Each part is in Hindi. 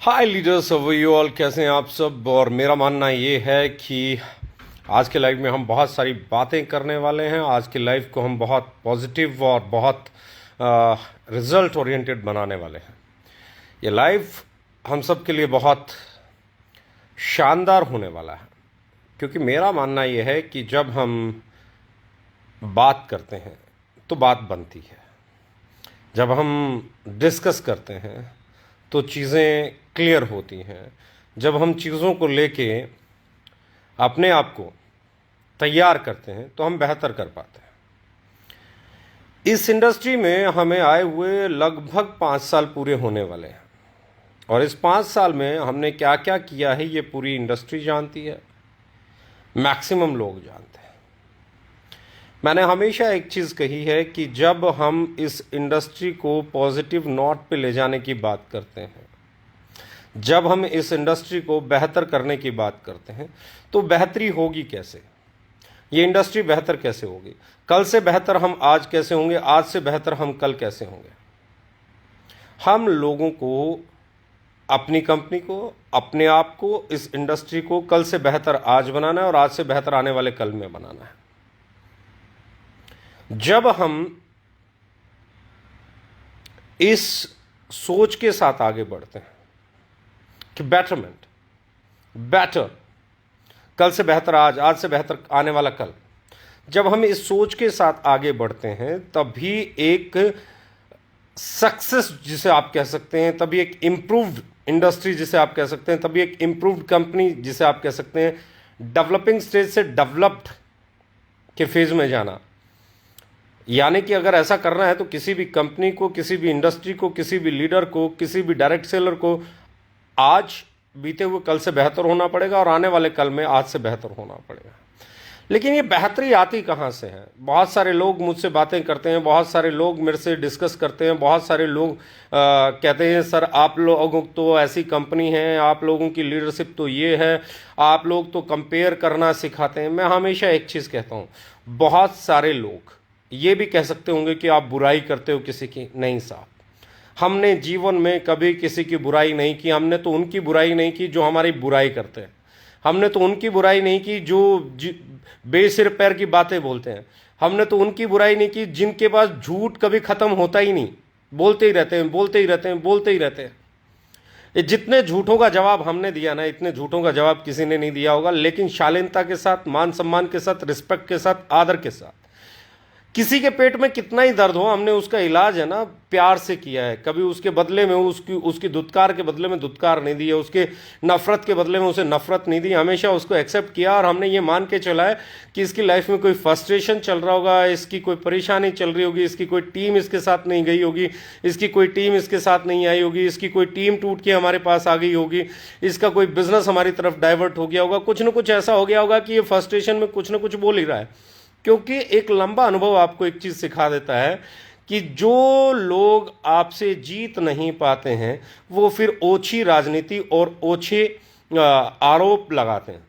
Hi leaders, how you all, कैसे हैं आप सब। और मेरा मानना ये है कि आज के लाइफ में हम बहुत सारी बातें करने वाले हैं। आज के लाइफ को हम बहुत पॉजिटिव और बहुत रिजल्ट ओरिएंटेड बनाने वाले हैं। ये लाइफ हम सब के लिए बहुत शानदार होने वाला है, क्योंकि मेरा मानना ये है कि जब हम बात करते हैं तो बात बनती है। जब हम डिस्कस करते हैं तो चीज़ें क्लियर होती हैं। जब हम चीज़ों को लेके अपने आप को तैयार करते हैं तो हम बेहतर कर पाते हैं। इस इंडस्ट्री में हमें आए हुए लगभग 5 साल पूरे होने वाले हैं, और इस 5 साल में हमने क्या क्या किया है ये पूरी इंडस्ट्री जानती है, मैक्सिमम लोग जानते हैं। मैंने हमेशा एक चीज़ कही है कि जब हम इस इंडस्ट्री को पॉजिटिव नोट पे ले जाने की बात करते हैं, जब हम इस इंडस्ट्री को बेहतर करने की बात करते हैं, तो बेहतरी होगी कैसे, ये इंडस्ट्री बेहतर कैसे होगी, कल से बेहतर हम आज कैसे होंगे, आज से बेहतर हम कल कैसे होंगे। हम लोगों को, अपनी कंपनी को, अपने आप को, इस इंडस्ट्री को कल से बेहतर आज बनाना है और आज से बेहतर आने वाले कल में बनाना है। जब हम इस सोच के साथ आगे बढ़ते हैं कि बेटरमेंट, बेटर, कल से बेहतर आज, आज से बेहतर आने वाला कल, जब हम इस सोच के साथ आगे बढ़ते हैं तभी एक सक्सेस जिसे आप कह सकते हैं, तभी एक इम्प्रूव्ड इंडस्ट्री जिसे आप कह सकते हैं, तभी एक इम्प्रूव्ड कंपनी जिसे आप कह सकते हैं, डेवलपिंग स्टेज से डेवलप्ड के फेज में जाना। यानी कि अगर ऐसा करना है तो किसी भी कंपनी को, किसी भी इंडस्ट्री को, किसी भी लीडर को, किसी भी डायरेक्ट सेलर को आज बीते हुए कल से बेहतर होना पड़ेगा और आने वाले कल में आज से बेहतर होना पड़ेगा। लेकिन ये बेहतरी आती कहाँ से है? बहुत सारे लोग मुझसे बातें करते हैं, बहुत सारे लोग मेरे से डिस्कस करते हैं, बहुत सारे लोग कहते हैं सर आप लोगों तो ऐसी कंपनी है, आप लोगों की लीडरशिप तो ये है, आप लोग तो कंपेयर करना सिखाते हैं। मैं हमेशा एक चीज़ कहता हूँ, बहुत सारे लोग ये भी कह सकते होंगे कि आप बुराई करते हो किसी की। नहीं साहब, हमने जीवन में कभी किसी की बुराई नहीं की। हमने तो उनकी बुराई नहीं की जो हमारी बुराई करते हैं। हमने तो उनकी बुराई नहीं की जो बेसिर पैर की बातें बोलते हैं। हमने तो उनकी बुराई नहीं की जिनके पास झूठ कभी ख़त्म होता ही नहीं, बोलते ही रहते हैं, बोलते ही रहते हैं, बोलते ही रहते हैं। ये जितने झूठों का जवाब हमने दिया ना, इतने झूठों का जवाब किसी ने नहीं दिया होगा। लेकिन शालीनता के साथ, मान सम्मान के साथ, रिस्पेक्ट के साथ, आदर के साथ। किसी के पेट में कितना ही दर्द हो, हमने उसका इलाज है ना प्यार से किया है। कभी उसके बदले में उसकी दुत्कार के बदले में दुत्कार नहीं दी है, उसके नफरत के बदले में उसे नफरत नहीं दी। हमेशा उसको एक्सेप्ट किया और हमने ये मान के चला है कि इसकी लाइफ में कोई फ्रस्ट्रेशन चल रहा होगा, इसकी कोई परेशानी चल रही होगी, इसकी कोई टीम इसके साथ नहीं गई होगी, इसकी कोई टीम इसके साथ नहीं आई होगी, इसकी कोई टीम टूट के हमारे पास आ गई होगी, इसका कोई बिजनेस हमारी तरफ डाइवर्ट हो गया होगा, कुछ ना कुछ ऐसा हो गया होगा कि ये फ्रस्ट्रेशन में कुछ ना कुछ बोल ही रहा है। क्योंकि एक लंबा अनुभव आपको एक चीज़ सिखा देता है कि जो लोग आपसे जीत नहीं पाते हैं वो फिर ओछी राजनीति और ओछे आरोप लगाते हैं।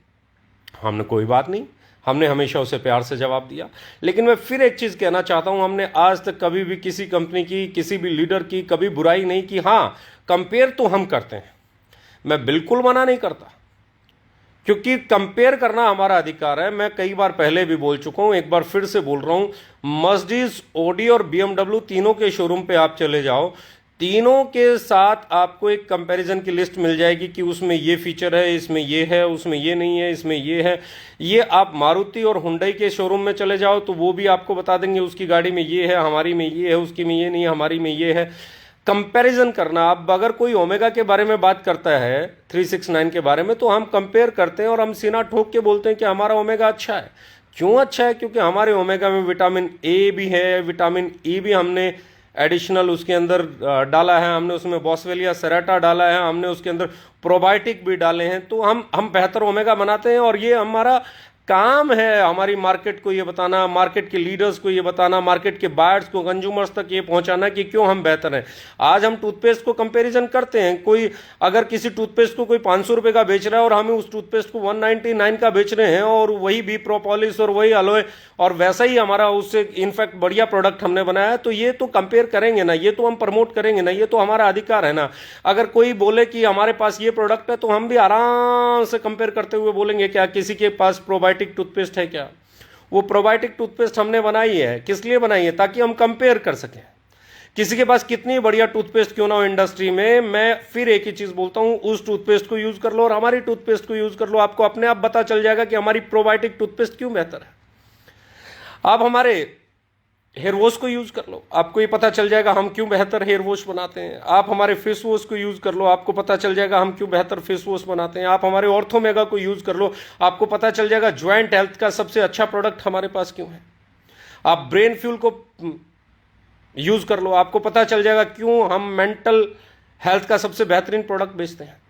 हमने कोई बात नहीं, हमने हमेशा उसे प्यार से जवाब दिया। लेकिन मैं फिर एक चीज़ कहना चाहता हूं, हमने आज तक कभी भी किसी कंपनी की, किसी भी लीडर की कभी बुराई नहीं की। हाँ, कंपेयर तो हम करते हैं, मैं बिल्कुल मना नहीं करता, क्योंकि कंपेयर करना हमारा अधिकार है। मैं कई बार पहले भी बोल चुका हूं, एक बार फिर से बोल रहा हूं, मर्सिडीज, ऑडी और बीएमडब्ल्यू तीनों के शोरूम पे आप चले जाओ, तीनों के साथ आपको एक कंपैरिजन की लिस्ट मिल जाएगी कि उसमें ये फीचर है, इसमें ये है, उसमें ये नहीं है, इसमें ये है। ये आप मारुति और हुंडई के शोरूम में चले जाओ तो वो भी आपको बता देंगे उसकी गाड़ी में ये है, हमारी में ये है, उसकी में ये नहीं है, हमारी में ये है। कंपैरिजन करना, अब अगर कोई ओमेगा के बारे में बात करता है, 369 के बारे में, तो हम कंपेयर करते हैं और हम सीना ठोक के बोलते हैं कि हमारा ओमेगा अच्छा है। क्यों अच्छा है? क्योंकि हमारे ओमेगा में विटामिन ए भी है, विटामिन ई भी हमने एडिशनल उसके अंदर डाला है, हमने उसमें बॉसवेलिया सेरेटा डाला है, हमने उसके अंदर प्रोबायोटिक भी डाले हैं। तो हम बेहतर ओमेगा बनाते हैं और ये हमारा काम है हमारी मार्केट को ये बताना, मार्केट के लीडर्स को ये बताना, मार्केट के बायर्स को, कंज्यूमर्स तक ये पहुंचाना कि क्यों हम बेहतर हैं। आज हम टूथपेस्ट को कंपैरिजन करते हैं, कोई अगर किसी टूथपेस्ट को कोई 500 रुपये का बेच रहा है और हमें उस टूथपेस्ट को 199 का बेच रहे हैं, और वही बी प्रोपोलिस और वही अलोए और वैसा ही हमारा उससे इनफैक्ट बढ़िया प्रोडक्ट हमने बनाया है, तो ये तो कंपेयर करेंगे ना, ये तो हम प्रमोट करेंगे ना, ये तो हमारा अधिकार है ना। अगर कोई बोले कि हमारे पास ये प्रोडक्ट है तो हम भी आराम से कंपेयर करते हुए बोलेंगे क्या किसी के पास प्रोबायोटिक टूथपेस्ट है क्या? वो प्रोबायोटिक टूथपेस्ट हमने बनाई है, किस लिए बनाई है? ताकि हम कंपेयर कर सकें। किसी के पास कितनी बढ़िया टूथपेस्ट क्यों ना हो इंडस्ट्री में, मैं फिर एक ही चीज बोलता हूं, उस टूथपेस्ट को यूज कर लो और हमारी टूथपेस्ट को यूज कर लो, आपको अपने आप पता चल जाएगा कि हमारी प्रोबायोटिक टूथपेस्ट क्यों बेहतर है। आप हमारे हेयर वॉश को यूज कर लो, आपको ये पता चल जाएगा हम क्यों बेहतर हेयर वॉश बनाते हैं। आप हमारे फेस वॉश को यूज कर लो, आपको पता चल जाएगा हम क्यों बेहतर फेस वॉश बनाते हैं। आप हमारे ऑर्थोमेगा को यूज कर लो, आपको पता चल जाएगा ज्वाइंट हेल्थ का सबसे अच्छा प्रोडक्ट हमारे पास क्यों है। आप ब्रेन फ्यूल को यूज कर लो, आपको पता चल जाएगा क्यों हम मेंटल हेल्थ का सबसे बेहतरीन प्रोडक्ट बेचते हैं।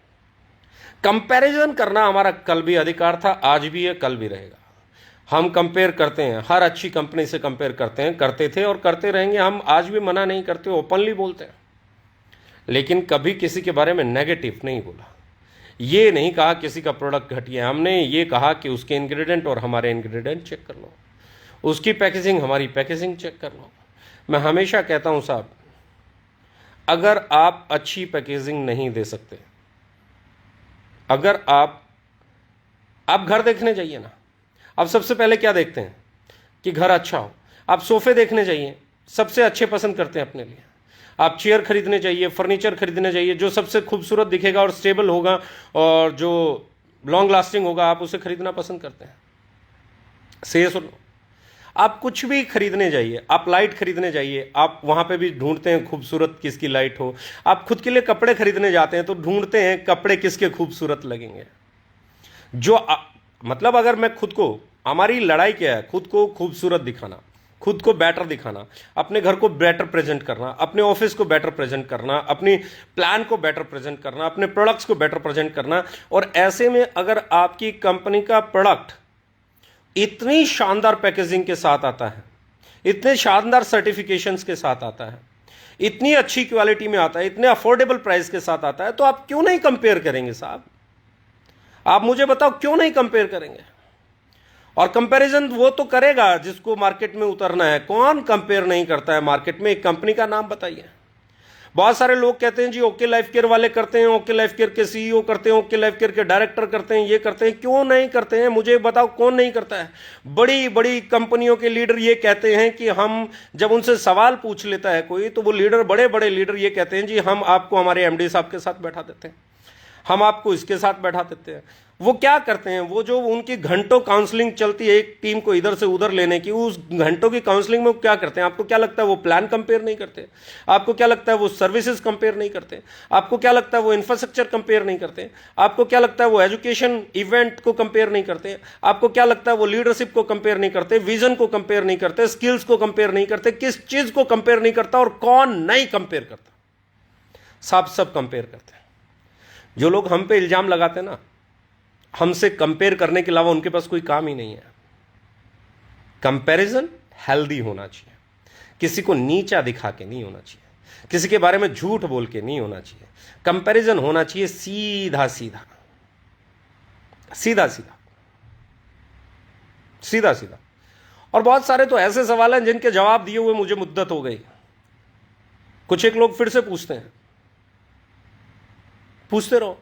कंपैरिजन करना हमारा कल भी अधिकार था, आज भी है, कल भी रहेगा। हम कंपेयर करते हैं, हर अच्छी कंपनी से कंपेयर करते हैं, करते थे और करते रहेंगे। हम आज भी मना नहीं करते, ओपनली बोलते हैं, लेकिन कभी किसी के बारे में नेगेटिव नहीं बोला। ये नहीं कहा किसी का प्रोडक्ट घटिया, हमने ये कहा कि उसके इंग्रेडिएंट और हमारे इंग्रेडिएंट चेक कर लो, उसकी पैकेजिंग हमारी पैकेजिंग चेक कर लो। मैं हमेशा कहता हूं साहब, अगर आप अच्छी पैकेजिंग नहीं दे सकते, अगर आप घर देखने जाइए ना, आप सबसे पहले क्या देखते हैं कि घर अच्छा हो। आप सोफे देखने जाइए, सबसे अच्छे पसंद करते हैं अपने लिए। आप चेयर खरीदने जाइए, फर्नीचर खरीदने जाइए, जो सबसे खूबसूरत दिखेगा और स्टेबल होगा और जो लॉन्ग लास्टिंग होगा, आप उसे खरीदना पसंद करते हैं। से सुनो, आप कुछ भी खरीदने जाइए, आप लाइट खरीदने जाइए, आप वहां पे भी ढूंढते हैं खूबसूरत किसकी लाइट हो। आप खुद के लिए कपड़े खरीदने जाते हैं तो ढूंढते हैं कपड़े किसके खूबसूरत लगेंगे। मतलब अगर मैं खुद को, हमारी लड़ाई क्या है, खुद को खूबसूरत दिखाना, खुद को बेटर दिखाना, अपने घर को बेटर प्रेजेंट करना, अपने ऑफिस को बेटर प्रेजेंट करना, अपनी प्लान को बेटर प्रेजेंट करना, अपने प्रोडक्ट्स को बेटर प्रेजेंट करना। और ऐसे में अगर आपकी कंपनी का प्रोडक्ट इतनी शानदार पैकेजिंग के साथ आता है, इतने शानदार सर्टिफिकेशंस के साथ आता है, इतनी अच्छी क्वालिटी में आता है, इतने अफोर्डेबल प्राइस के साथ आता है, तो आप क्यों नहीं कंपेयर करेंगे साहब? आप मुझे बताओ क्यों नहीं कंपेयर करेंगे? और कंपैरिजन वो तो करेगा जिसको मार्केट में उतरना है। कौन कंपेयर नहीं करता है मार्केट में? एक कंपनी का नाम बताइए। बहुत सारे लोग कहते हैं जी ओके लाइफ केयर वाले करते हैं, ओके लाइफ केयर के सीईओ करते हैं, ओके लाइफ केयर के डायरेक्टर करते हैं, ये करते हैं। क्यों नहीं करते हैं? मुझे बताओ कौन नहीं करता है? बड़ी बड़ी कंपनियों के लीडर ये कहते हैं कि हम, जब उनसे सवाल पूछ लेता है कोई, तो वो लीडर, बड़े बड़े लीडर ये कहते हैं जी हम आपको हमारे एमडी साहब के साथ बैठा देते हैं, हम आपको इसके साथ बैठा देते हैं। वो क्या करते हैं? वो जो उनकी घंटों काउंसलिंग चलती है एक टीम को इधर से उधर लेने की, उस घंटों की काउंसलिंग में क्या करते हैं? आपको क्या लगता है वो प्लान कंपेयर नहीं करते? आपको क्या लगता है वो सर्विसेज कंपेयर नहीं करते? आपको क्या लगता है वो इंफ्रास्ट्रक्चर कंपेयर नहीं करते? आपको क्या लगता है वो एजुकेशन इवेंट को कंपेयर नहीं करते? आपको क्या लगता है वो लीडरशिप को कंपेयर नहीं करते, विजन को कंपेयर नहीं करते, स्किल्स को कंपेयर नहीं करते? किस चीज को कंपेयर नहीं करता और कौन नहीं कंपेयर करता? सब कंपेयर करते हैं। जो लोग हम पे इल्जाम लगाते हैं ना, हमसे कंपेयर करने के अलावा उनके पास कोई काम ही नहीं है। कंपैरिजन हेल्दी होना चाहिए, किसी को नीचा दिखा के नहीं होना चाहिए, किसी के बारे में झूठ बोल के नहीं होना चाहिए। कंपैरिजन होना चाहिए सीधा सीधा सीधा सीधा सीधा सीधा। और बहुत सारे तो ऐसे सवाल हैं जिनके जवाब दिए हुए मुझे मुद्दत हो गई। कुछ एक लोग फिर से पूछते हैं, पूछते रहो,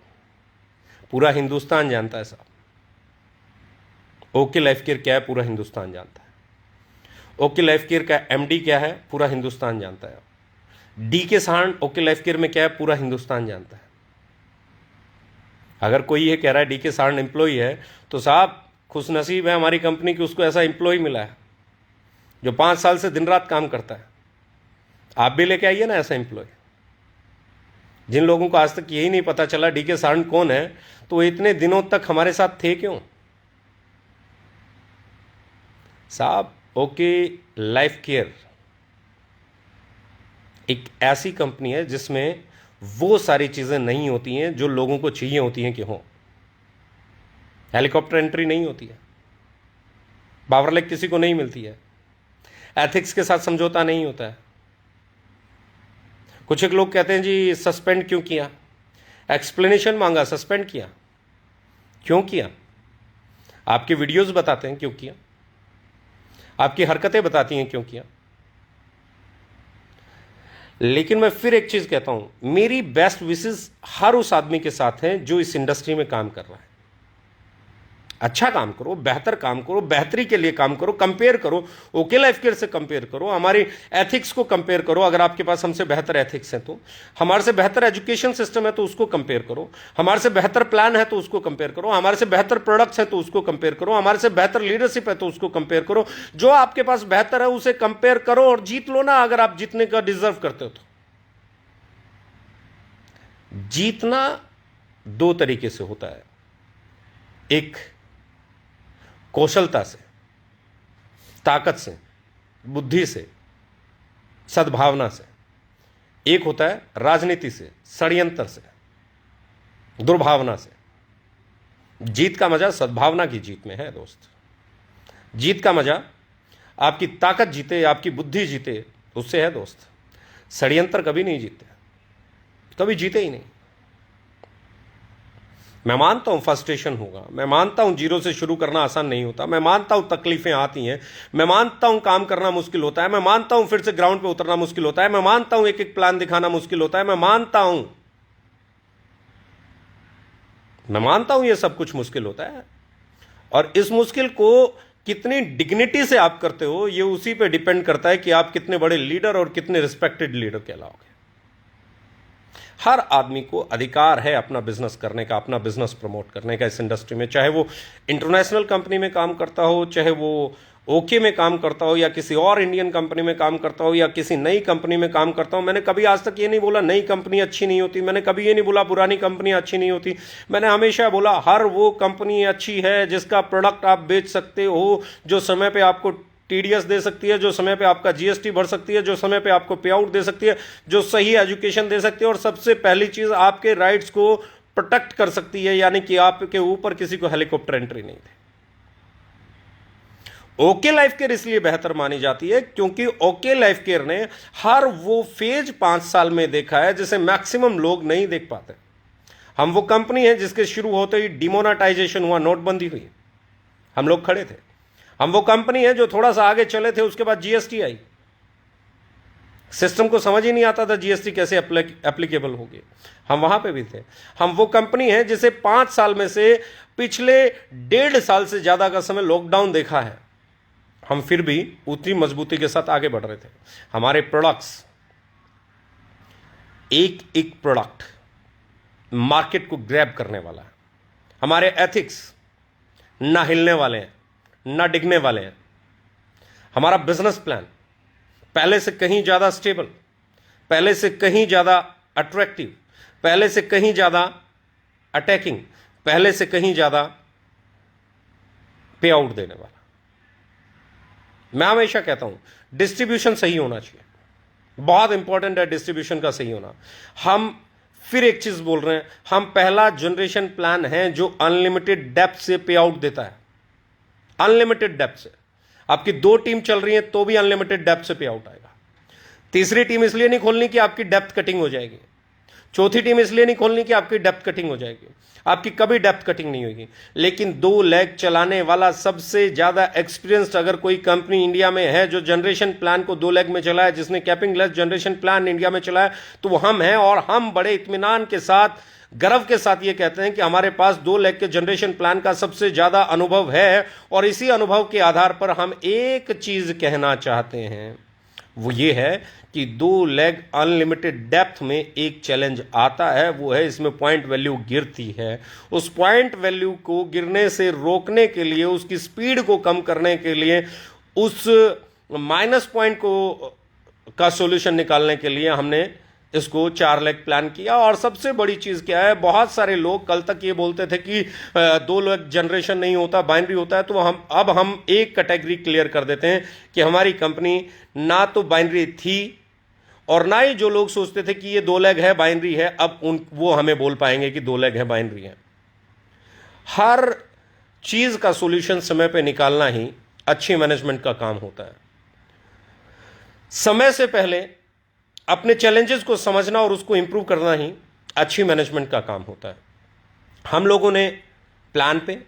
पूरा हिंदुस्तान जानता है साहब। ओके लाइफ केयर क्या है? पूरा हिंदुस्तान जानता है। ओके लाइफ केयर का एमडी क्या है? पूरा हिंदुस्तान जानता है। डी के साहन ओके लाइफ केयर में क्या है? पूरा हिंदुस्तान जानता है। अगर कोई ये कह रहा है डी के साहन एम्प्लॉय है, तो साहब खुशनसीब है हमारी कंपनी की, उसको ऐसा एम्प्लॉय मिला है जो 5 साल से दिन रात काम करता है। आप भी लेके आइए ना ऐसा एम्प्लॉय। जिन लोगों को आज तक यही नहीं पता चला डी के साहन कौन है, तो वो इतने दिनों तक हमारे साथ थे क्यों? साहब ओके लाइफ केयर एक ऐसी कंपनी है जिसमें वो सारी चीजें नहीं होती हैं जो लोगों को चाहिए होती हैं कि हो। हेलीकॉप्टर एंट्री नहीं होती है, पावर लेग किसी को नहीं मिलती है, एथिक्स के साथ समझौता नहीं होता है। कुछ एक लोग कहते हैं जी सस्पेंड क्यों किया, एक्सप्लेनेशन मांगा, सस्पेंड किया, क्यों किया? आपकी वीडियोस बताते हैं क्यों किया, आपकी हरकतें बताती हैं क्यों किया। लेकिन मैं फिर एक चीज कहता हूं, मेरी बेस्ट विशेस हर उस आदमी के साथ हैं जो इस इंडस्ट्री में काम कर रहा है। अच्छा काम करो, बेहतर काम करो, बेहतरी के लिए काम करो, कंपेयर करो, ओके लाइफ केयर से कंपेयर करो, हमारी एथिक्स को कंपेयर करो। अगर आपके पास हमसे बेहतर एथिक्स है तो, हमारे से बेहतर एजुकेशन सिस्टम है तो उसको कंपेयर करो, हमारे से बेहतर प्लान है तो उसको कंपेयर करो, हमारे से बेहतर प्रोडक्ट्स है तो उसको कंपेयर करो, हमारे से बेहतर लीडरशिप है तो उसको कंपेयर करो। जो आपके पास बेहतर है उसे कंपेयर करो और जीत लो ना, अगर आप जीतने का डिजर्व करते हो तो। जीतना दो तरीके से होता है, एक कौशलता से, ताकत से, बुद्धि से, सद्भावना से, एक होता है राजनीति से, षड्यंत्र से, दुर्भावना से। जीत का मजा सद्भावना की जीत में है दोस्त। जीत का मजा आपकी ताकत जीते, आपकी बुद्धि जीते, उससे है दोस्त। षड्यंत्र कभी नहीं जीतते, कभी जीते ही नहीं। मैं मानता हूं फ्रस्ट्रेशन होगा, मैं मानता हूं जीरो से शुरू करना आसान नहीं होता, मैं मानता हूं तकलीफें आती हैं, मैं मानता हूं काम करना मुश्किल होता है, मैं मानता हूं फिर से ग्राउंड पे उतरना मुश्किल होता है, मैं मानता हूं एक एक प्लान दिखाना मुश्किल होता है, मैं मानता हूं ये सब कुछ मुश्किल होता है। और इस मुश्किल को कितनी डिग्निटी से आप करते हो ये उसी पे डिपेंड करता है कि आप कितने बड़े लीडर और कितने रिस्पेक्टेड लीडर कहलाओगे। हर आदमी को अधिकार है अपना बिजनेस करने का, अपना बिजनेस प्रमोट करने का इस इंडस्ट्री में, चाहे वो इंटरनेशनल कंपनी में काम करता हो, चाहे वो ओके में काम करता हो, या किसी और इंडियन कंपनी में काम करता हो, या किसी नई कंपनी में काम करता हो। मैंने कभी आज तक ये नहीं बोला नई कंपनी अच्छी नहीं होती, मैंने कभी ये नहीं बोला पुरानी कंपनी अच्छी नहीं होती। मैंने हमेशा बोला हर वो कंपनी अच्छी है जिसका प्रोडक्ट आप बेच सकते हो, जो समय पे आपको टीडीएस दे सकती है, जो समय पे आपका जीएसटी भर सकती है, जो समय पे आपको पे आउट दे सकती है, जो सही एजुकेशन दे सकती है, और सबसे पहली चीज आपके राइट्स को प्रोटेक्ट कर सकती है, यानी कि आपके ऊपर किसी को हेलीकॉप्टर एंट्री नहीं दे। ओके लाइफ केयर इसलिए बेहतर मानी जाती है क्योंकि ओके लाइफ केयर ने हर वो फेज 5 साल में देखा है जिसे मैक्सिमम लोग नहीं देख पाते। हम वो कंपनी है जिसके शुरू होते ही डिमोनेटाइजेशन हुआ, नोटबंदी हुई, हम लोग खड़े थे। हम वो कंपनी है जो थोड़ा सा आगे चले थे, उसके बाद जीएसटी आई, सिस्टम को समझ ही नहीं आता था जीएसटी कैसे एप्लीकेबल होगी, हम वहां पे भी थे। हम वो कंपनी है जिसे 5 साल में से पिछले 1.5 साल से ज्यादा का समय लॉकडाउन देखा है, हम फिर भी उतनी मजबूती के साथ आगे बढ़ रहे थे। हमारे प्रोडक्ट्स, एक एक प्रोडक्ट मार्केट को ग्रैब करने वाला है। हमारे एथिक्स ना हिलने वाले हैं, ना डिगने वाले हैं। हमारा बिजनेस प्लान पहले से कहीं ज्यादा स्टेबल, पहले से कहीं ज्यादा अट्रैक्टिव, पहले से कहीं ज्यादा अटैकिंग, पहले से कहीं ज्यादा पे आउट देने वाला। मैं हमेशा कहता हूं डिस्ट्रीब्यूशन सही होना चाहिए, बहुत इंपॉर्टेंट है डिस्ट्रीब्यूशन का सही होना। हम फिर एक चीज बोल रहे हैं, हम पहला जनरेशन प्लान है जो अनलिमिटेड डेप्थ से पे आउट देता है, अनलिमिटेड डेप्थ से। आपकी 2 टीम चल रही है तो भी अनलिमिटेड डेप्थ से पे आउट आएगा। तीसरी टीम इसलिए नहीं खोलनी कि आपकी डेप्थ कटिंग हो जाएगी, चौथी टीम इसलिए नहीं खोलनी कि आपकी डेप्थ कटिंग हो जाएगी, आपकी कभी डेप्थ कटिंग नहीं होगी। लेकिन 2 लेग चलाने वाला सबसे ज्यादा एक्सपीरियंस्ड अगर कोई कंपनी इंडिया में है जो जनरेशन प्लान को 2 लेग में चलाया, जिसने capping less generation plan India में चलाया, तो वो हम हैं। और हम बड़े इत्मीनान के साथ, गर्व के साथ ये कहते हैं कि हमारे पास 2 लेग के जनरेशन प्लान का सबसे ज्यादा अनुभव है। और इसी अनुभव के आधार पर हम एक चीज कहना चाहते हैं, वो ये है कि 2 लेग अनलिमिटेड डेप्थ में एक चैलेंज आता है, वो है इसमें पॉइंट वैल्यू गिरती है। उस पॉइंट वैल्यू को गिरने से रोकने के लिए, उसकी स्पीड को कम करने के लिए, उस माइनस पॉइंट को का सॉल्यूशन निकालने के लिए हमने इसको 4 लेग प्लान किया। और सबसे बड़ी चीज क्या है, बहुत सारे लोग कल तक ये बोलते थे कि 2 लेग जनरेशन नहीं होता, बाइनरी होता है। तो हम एक कैटेगरी क्लियर कर देते हैं कि हमारी कंपनी ना तो बाइनरी थी, और ना ही जो लोग सोचते थे कि ये 2 लेग है बाइनरी है, अब वो हमें बोल पाएंगे कि 2 लेग है बाइनरी है। हर चीज का सॉल्यूशन समय पे निकालना ही अच्छी मैनेजमेंट का काम होता है। समय से पहले अपने चैलेंजेस को समझना और उसको इंप्रूव करना ही अच्छी मैनेजमेंट का काम होता है। हम लोगों ने प्लान पे,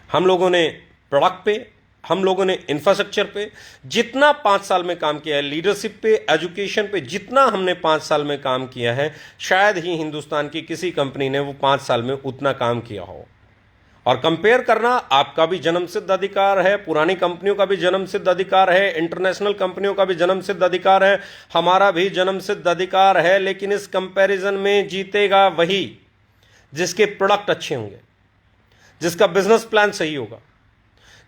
हम लोगों ने प्रोडक्ट पे, हम लोगों ने इंफ्रास्ट्रक्चर पे जितना 5 साल में काम किया है, लीडरशिप पे, एजुकेशन पे जितना हमने 5 साल में काम किया है, शायद ही हिंदुस्तान की किसी कंपनी ने वो 5 साल में उतना काम किया हो। और कंपेयर करना आपका भी जन्मसिद्ध अधिकार है, पुरानी कंपनियों का भी जन्मसिद्ध अधिकार है, इंटरनेशनल कंपनियों का भी जन्मसिद्ध अधिकार है, हमारा भी जन्मसिद्ध अधिकार है। लेकिन इस कंपैरिजन में जीतेगा वही जिसके प्रोडक्ट अच्छे होंगे, जिसका बिजनेस प्लान सही होगा,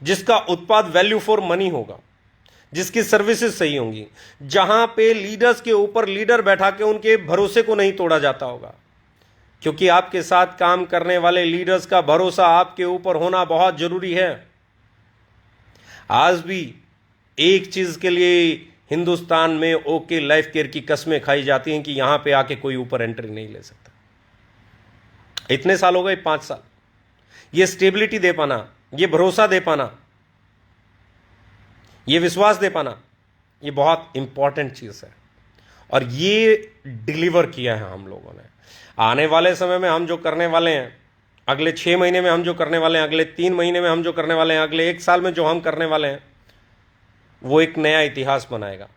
जिसका उत्पाद वैल्यू फॉर मनी होगा, जिसकी सर्विसेज सही होंगी, जहां पे लीडर्स के ऊपर लीडर बैठा के उनके भरोसे को नहीं तोड़ा जाता होगा। क्योंकि आपके साथ काम करने वाले लीडर्स का भरोसा आपके ऊपर होना बहुत जरूरी है। आज भी एक चीज के लिए हिंदुस्तान में ओके लाइफ केयर की कस्में खाई जाती हैं कि यहां पे आके कोई ऊपर एंट्री नहीं ले सकता। इतने साल हो गए, 5 साल, ये स्टेबिलिटी दे पाना, ये भरोसा दे पाना, ये विश्वास दे पाना, ये बहुत इंपॉर्टेंट चीज है। और ये डिलीवर किया है हम लोगों ने। आने वाले समय में हम जो करने वाले हैं, अगले 6 महीने में हम जो करने वाले हैं, अगले 3 महीने में हम जो करने वाले हैं, अगले 1 साल में जो हम करने वाले हैं, वो एक नया इतिहास बनाएगा,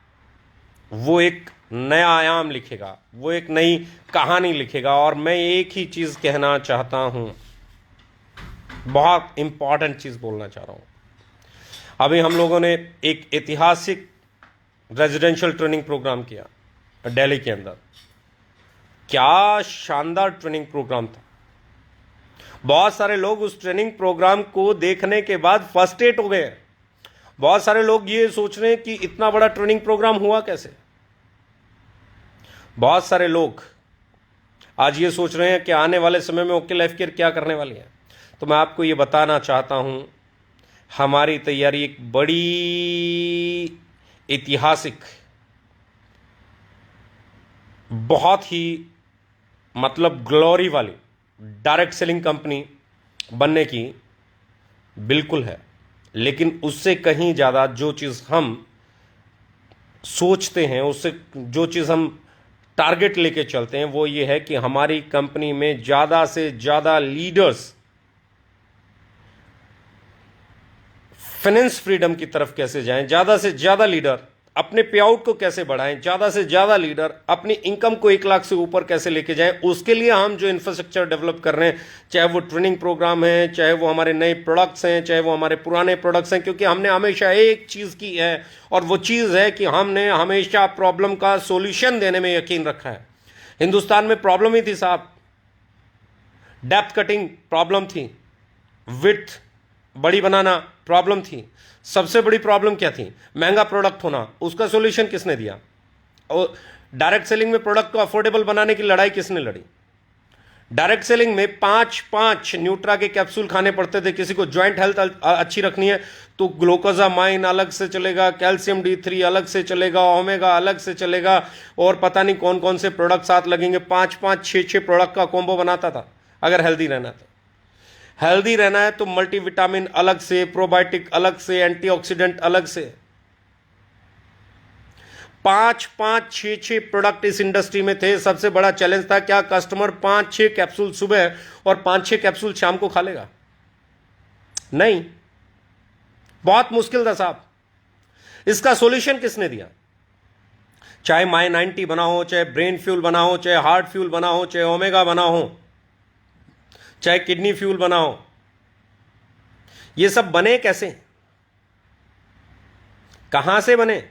वो एक नया आयाम लिखेगा, वो एक नई कहानी लिखेगा। और मैं एक ही चीज कहना चाहता हूं, बहुत इंपॉर्टेंट चीज बोलना चाह रहा हूं। अभी हम लोगों ने एक ऐतिहासिक रेजिडेंशियल ट्रेनिंग प्रोग्राम किया दिल्ली के अंदर। क्या शानदार ट्रेनिंग प्रोग्राम था। बहुत सारे लोग उस ट्रेनिंग प्रोग्राम को देखने के बाद फ्रस्ट्रेट हो गए। बहुत सारे लोग ये सोच रहे हैं कि इतना बड़ा ट्रेनिंग प्रोग्राम हुआ कैसे। बहुत सारे लोग आज ये सोच रहे हैं कि आने वाले समय में ओके लाइफ केयर क्या करने वाली है। तो मैं आपको ये बताना चाहता हूं, हमारी तैयारी एक बड़ी ऐतिहासिक, बहुत ही मतलब ग्लोरी वाली डायरेक्ट सेलिंग कंपनी बनने की बिल्कुल है। लेकिन उससे कहीं ज़्यादा जो चीज़ हम सोचते हैं, उससे जो चीज़ हम टारगेट लेके चलते हैं, वो ये है कि हमारी कंपनी में ज़्यादा से ज़्यादा लीडर्स फाइनेंस फ्रीडम की तरफ कैसे जाएं, ज़्यादा से ज़्यादा लीडर अपने पे आउट को कैसे बढ़ाएं, ज़्यादा से ज़्यादा लीडर अपनी इनकम को 1 लाख से ऊपर कैसे लेके जाएं। उसके लिए हम जो इंफ्रास्ट्रक्चर डेवलप कर रहे हैं, चाहे वो ट्रेनिंग प्रोग्राम है, चाहे वो हमारे नए प्रोडक्ट्स हैं, चाहे वो हमारे पुराने प्रोडक्ट्स हैं, क्योंकि हमने हमेशा एक चीज़ की है और वो चीज़ है कि हमने हमेशा प्रॉब्लम का सोल्यूशन देने में यकीन रखा है। हिंदुस्तान में प्रॉब्लम ही थी साहब, डेप्थ कटिंग प्रॉब्लम थी, विड्थ बड़ी बनाना प्रॉब्लम थी। सबसे बड़ी प्रॉब्लम क्या थी? महंगा प्रोडक्ट होना। उसका सॉल्यूशन किसने दिया? और डायरेक्ट सेलिंग में प्रोडक्ट को अफोर्डेबल बनाने की लड़ाई किसने लड़ी? डायरेक्ट सेलिंग में 5 न्यूट्रा के कैप्सूल खाने पड़ते थे। किसी को ज्वाइंट हेल्थ अच्छी रखनी है तो ग्लूकोजामाइन अलग से चलेगा, कैल्शियम D3 अलग से चलेगा, ओमेगा अलग से चलेगा, और पता नहीं कौन कौन से प्रोडक्ट साथ लगेंगे। 5-6 प्रोडक्ट का कॉम्बो बनाता था अगर हेल्दी रहना था। हेल्दी रहना है तो मल्टीविटामिन अलग से, प्रोबायोटिक अलग से, एंटीऑक्सीडेंट अलग से। 5-6 प्रोडक्ट इस इंडस्ट्री में थे। सबसे बड़ा चैलेंज था क्या कस्टमर 5-6 कैप्सूल सुबह और 5-6 कैप्सूल शाम को खा लेगा? नहीं, बहुत मुश्किल था साहब। इसका सॉल्यूशन किसने दिया? चाहे माई 90 बना हो, चाहे ब्रेन फ्यूल बना हो, चाहे हार्ट फ्यूल बना हो, चाहे ओमेगा बना हो, चाहे किडनी फ्यूल बना हो, ये सब बने कैसे? कहां से बने?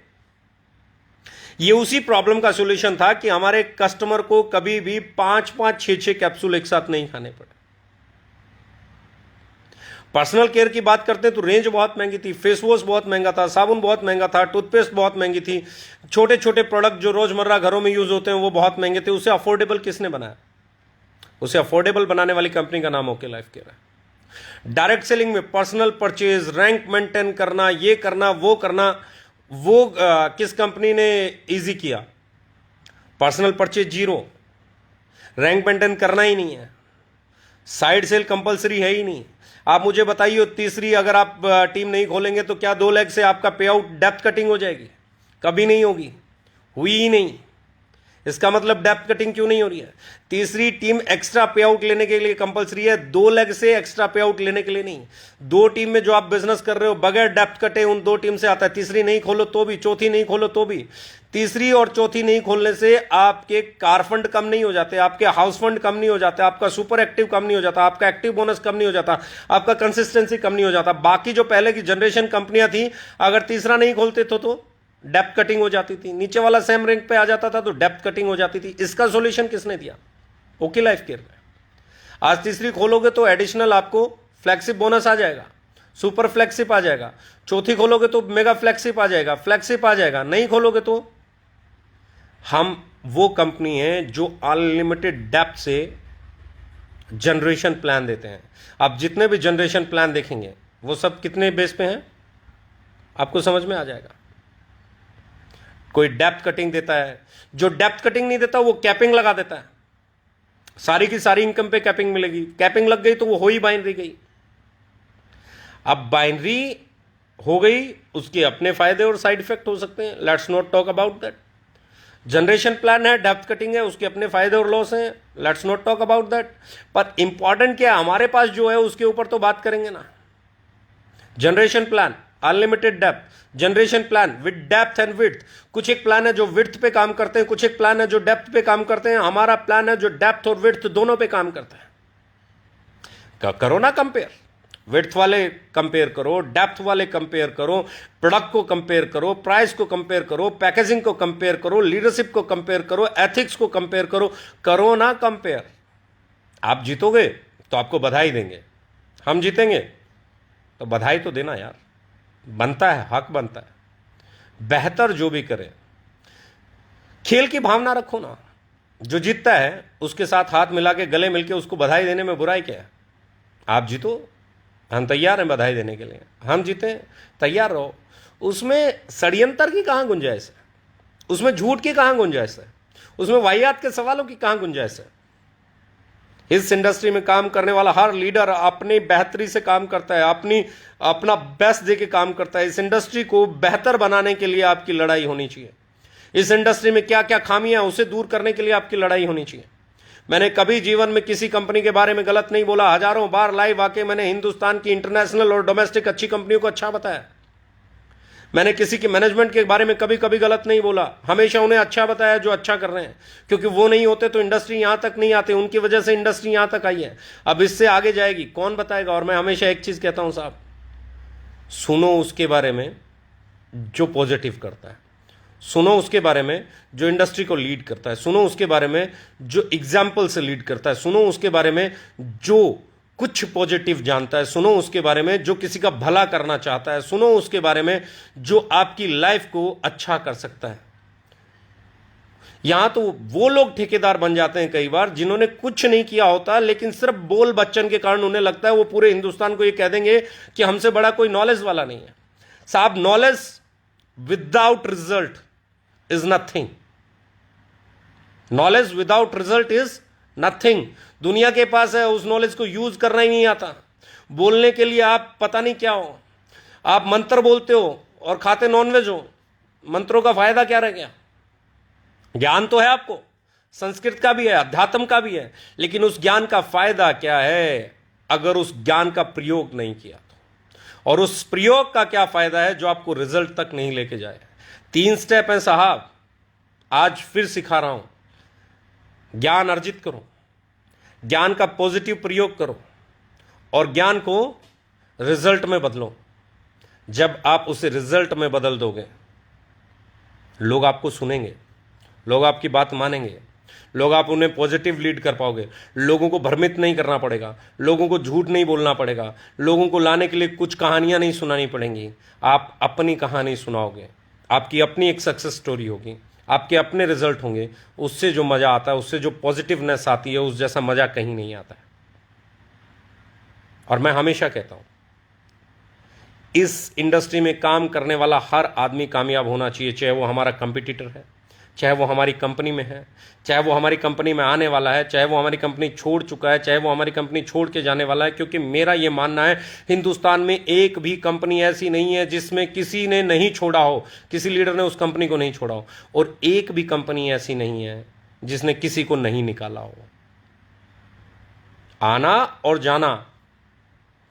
ये उसी प्रॉब्लम का सॉल्यूशन था कि हमारे कस्टमर को कभी भी 5-6 कैप्सूल एक साथ नहीं खाने पड़े। पर्सनल केयर की बात करते हैं तो रेंज बहुत महंगी थी, फेस वॉश बहुत महंगा था, साबुन बहुत महंगा था, टूथपेस्ट बहुत महंगी थी, छोटे छोटे प्रोडक्ट जो रोजमर्रा घरों में यूज होते हैं वो बहुत महंगे थे। उसे अफोर्डेबल किसने बनाया? उसे अफोर्डेबल बनाने वाली कंपनी का नाम ओके लाइफ केयर है। डायरेक्ट सेलिंग में पर्सनल परचेज, रैंक मेंटेन करना, ये करना, वो करना, वो किस कंपनी ने इजी किया? पर्सनल परचेज 0, रैंक मेंटेन करना ही नहीं है, साइड सेल कंपलसरी है ही नहीं। आप मुझे बताइए, तीसरी अगर आप टीम नहीं खोलेंगे तो क्या 2 लाख से आपका पे आउट डेप्थ कटिंग हो जाएगी? कभी नहीं होगी, हुई ही नहीं। इसका मतलब डेप्थ कटिंग क्यों नहीं हो रही है? तीसरी टीम एक्स्ट्रा पे आउट लेने के लिए कंपलसरी है, 2 लाख से एक्स्ट्रा पे आउट लेने के लिए नहीं। 2 टीम में जो आप बिजनेस कर रहे हो बगैर डेप्थ कटे उन 2 टीम से आता है। तीसरी नहीं खोलो तो भी, चौथी नहीं खोलो तो भी। तीसरी और चौथी नहीं खोलने से आपके कार फंड कम नहीं हो जाते, आपके हाउस फंड कम नहीं हो जाते, आपका सुपर एक्टिव कम नहीं हो जाता, आपका एक्टिव बोनस कम नहीं हो जाता, आपका कंसिस्टेंसी कम नहीं हो जाता। बाकी जो पहले की जनरेशन कंपनियां थी, अगर तीसरा नहीं खोलते तो डेप्थ कटिंग हो जाती थी, नीचे वाला सेम रैंक पे आ जाता था तो डेप्थ कटिंग हो जाती थी। इसका सॉल्यूशन किसने दिया? ओके लाइफ केयर ने। आज तीसरी खोलोगे तो एडिशनल आपको फ्लैगशिप बोनस आ जाएगा, सुपर फ्लैगशिप आ जाएगा। चौथी खोलोगे तो मेगा फ्लैगशिप आ जाएगा, फ्लैगशिप आ जाएगा। नहीं खोलोगे तो हम वो कंपनी है जो अनलिमिटेड डेप्थ से जनरेशन प्लान देते हैं। आप जितने भी जनरेशन प्लान देखेंगे वो सब कितने बेस पे हैं आपको समझ में आ जाएगा। कोई डेप्थ कटिंग देता है, जो डेप्थ कटिंग नहीं देता वो कैपिंग लगा देता है, सारी की सारी इनकम पे कैपिंग मिलेगी। कैपिंग लग गई तो वो हो ही बाइनरी गई। अब बाइनरी हो गई, उसके अपने फायदे और साइड इफेक्ट हो सकते हैं, let's not talk about that. Generation plan है, डेप्थ कटिंग है, उसके अपने फायदे और लॉस हैं, let's not talk about that. पर इंपॉर्टेंट क्या है हमारे पास जो है उसके ऊपर तो बात करेंगे ना। Generation plan unlimited depth, generation plan with depth and width. कुछ एक प्लान है जो विड्थ पे काम करते हैं, कुछ एक प्लान है जो डेप्थ पे काम करते हैं। हमारा प्लान है जो डेप्थ और विड्थ दोनों पे काम करता है। करो ना कंपेयर, विड्थ वाले कंपेयर करो, डेप्थ वाले कंपेयर करो, प्रोडक्ट को कंपेयर करो, प्राइस को कंपेयर करो, पैकेजिंग को कंपेयर करो, लीडरशिप को कंपेयर करो, एथिक्स को कंपेयर करो। करो ना कंपेयर। आप जीतोगे तो आपको बधाई देंगे, हम जीतेंगे तो बधाई तो देना यार, बनता है, हक बनता है। बेहतर जो भी करे, खेल की भावना रखो ना। जो जीतता है उसके साथ हाथ मिला के गले मिलके उसको बधाई देने में बुराई क्या है? आप जीतो, हम तैयार हैं बधाई देने के लिए। हम जीते, तैयार रहो। उसमें षड्यंत्र की कहां गुंजाइश है? उसमें झूठ की कहां गुंजाइश है? उसमें वाहियात के सवालों की कहां गुंजाइश है? इस इंडस्ट्री में काम करने वाला हर लीडर अपनी बेहतरी से काम करता है, अपना बेस्ट दे के काम करता है। इस इंडस्ट्री को बेहतर बनाने के लिए आपकी लड़ाई होनी चाहिए। इस इंडस्ट्री में क्या क्या खामियां उसे दूर करने के लिए आपकी लड़ाई होनी चाहिए। मैंने कभी जीवन में किसी कंपनी के बारे में गलत नहीं बोला। हजारों बार लाइव आके मैंने हिंदुस्तान की इंटरनेशनल और डोमेस्टिक अच्छी कंपनियों को अच्छा बताया। मैंने किसी के मैनेजमेंट के बारे में कभी कभी गलत नहीं बोला, हमेशा उन्हें अच्छा बताया जो अच्छा कर रहे हैं, क्योंकि वो नहीं होते तो इंडस्ट्री यहां तक नहीं आती। उनकी वजह से इंडस्ट्री यहां तक आई है, अब इससे आगे जाएगी कौन बताएगा। और मैं हमेशा एक चीज कहता हूं साहब, सुनो उसके बारे में जो पॉजिटिव करता है, सुनो उसके बारे में जो इंडस्ट्री को लीड करता है, सुनो उसके बारे में जो एग्जाम्पल से लीड करता है, सुनो उसके बारे में जो कुछ पॉजिटिव जानता है, सुनो उसके बारे में जो किसी का भला करना चाहता है, सुनो उसके बारे में जो आपकी लाइफ को अच्छा कर सकता है। यहां तो वो लोग ठेकेदार बन जाते हैं कई बार जिन्होंने कुछ नहीं किया होता, लेकिन सिर्फ बोल बच्चन के कारण उन्हें लगता है वो पूरे हिंदुस्तान को ये कह देंगे कि हमसे बड़ा कोई नॉलेज वाला नहीं है। साहब, knowledge without result is nothing. Knowledge without result is nothing. दुनिया के पास है, उस नॉलेज को यूज करना ही नहीं आता। बोलने के लिए आप पता नहीं क्या हो, आप मंत्र बोलते हो और खाते नॉनवेज हो, मंत्रों का फायदा क्या रह गया? ज्ञान तो है आपको, संस्कृत का भी है, अध्यात्म का भी है, लेकिन उस ज्ञान का फायदा क्या है अगर उस ज्ञान का प्रयोग नहीं किया तो? और उस प्रयोग का क्या फायदा है जो आपको रिजल्ट तक नहीं लेके जाए? 3 स्टेप हैं साहब, आज फिर सिखा रहा हूं। ज्ञान अर्जित करो, ज्ञान का पॉजिटिव प्रयोग करो और ज्ञान को रिजल्ट में बदलो। जब आप उसे रिजल्ट में बदल दोगे, लोग आपको सुनेंगे, लोग आपकी बात मानेंगे, लोग आप उन्हें पॉजिटिव लीड कर पाओगे। लोगों को भ्रमित नहीं करना पड़ेगा, लोगों को झूठ नहीं बोलना पड़ेगा, लोगों को लाने के लिए कुछ कहानियां नहीं सुनानी पड़ेंगी। आप अपनी कहानी सुनाओगे, आपकी अपनी एक सक्सेस स्टोरी होगी, आपके अपने रिजल्ट होंगे। उससे जो मजा आता है, उससे जो पॉजिटिवनेस आती है, उस जैसा मजा कहीं नहीं आता है। और मैं हमेशा कहता हूं, इस इंडस्ट्री में काम करने वाला हर आदमी कामयाब होना चाहिए, चाहे वो हमारा कंपटीटर है, चाहे वो हमारी कंपनी में है, चाहे वो हमारी कंपनी में आने वाला है, चाहे वो हमारी कंपनी छोड़ चुका है, चाहे वो हमारी कंपनी छोड़ के जाने वाला है। क्योंकि मेरा ये मानना है, हिंदुस्तान में एक भी कंपनी ऐसी नहीं है जिसमें किसी ने नहीं छोड़ा हो, किसी लीडर ने उस कंपनी को नहीं छोड़ा हो, और एक भी कंपनी ऐसी नहीं है जिसने किसी को नहीं निकाला हो। आना और जाना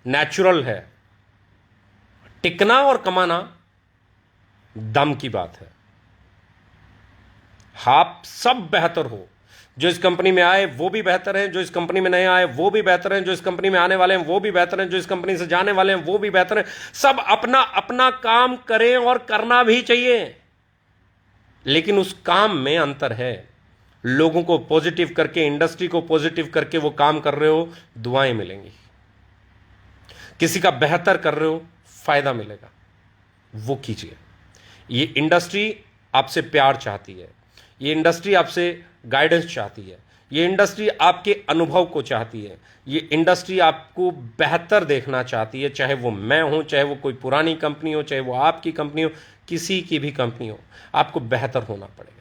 नेचुरल है, टिकना और कमाना दम की बात है। आप सब बेहतर हो, जो इस कंपनी में आए वो भी बेहतर हैं, जो इस कंपनी में नहीं आए वो भी बेहतर हैं, जो इस कंपनी में आने वाले हैं वो भी बेहतर हैं, जो इस कंपनी से जाने वाले हैं वो भी बेहतर हैं। सब अपना अपना काम करें और करना भी चाहिए, लेकिन उस काम में अंतर है। लोगों को पॉजिटिव करके, इंडस्ट्री को पॉजिटिव करके वो काम कर रहे हो, दुआएं मिलेंगी। किसी का बेहतर कर रहे हो, फायदा मिलेगा, वो कीजिए। ये इंडस्ट्री आपसे प्यार चाहती है, ये इंडस्ट्री आपसे गाइडेंस चाहती है, ये इंडस्ट्री आपके अनुभव को चाहती है, ये इंडस्ट्री आपको बेहतर देखना चाहती है। चाहे वो मैं हूं, चाहे वो कोई पुरानी कंपनी हो, चाहे वो आपकी कंपनी हो, किसी की भी कंपनी हो, आपको बेहतर होना पड़ेगा।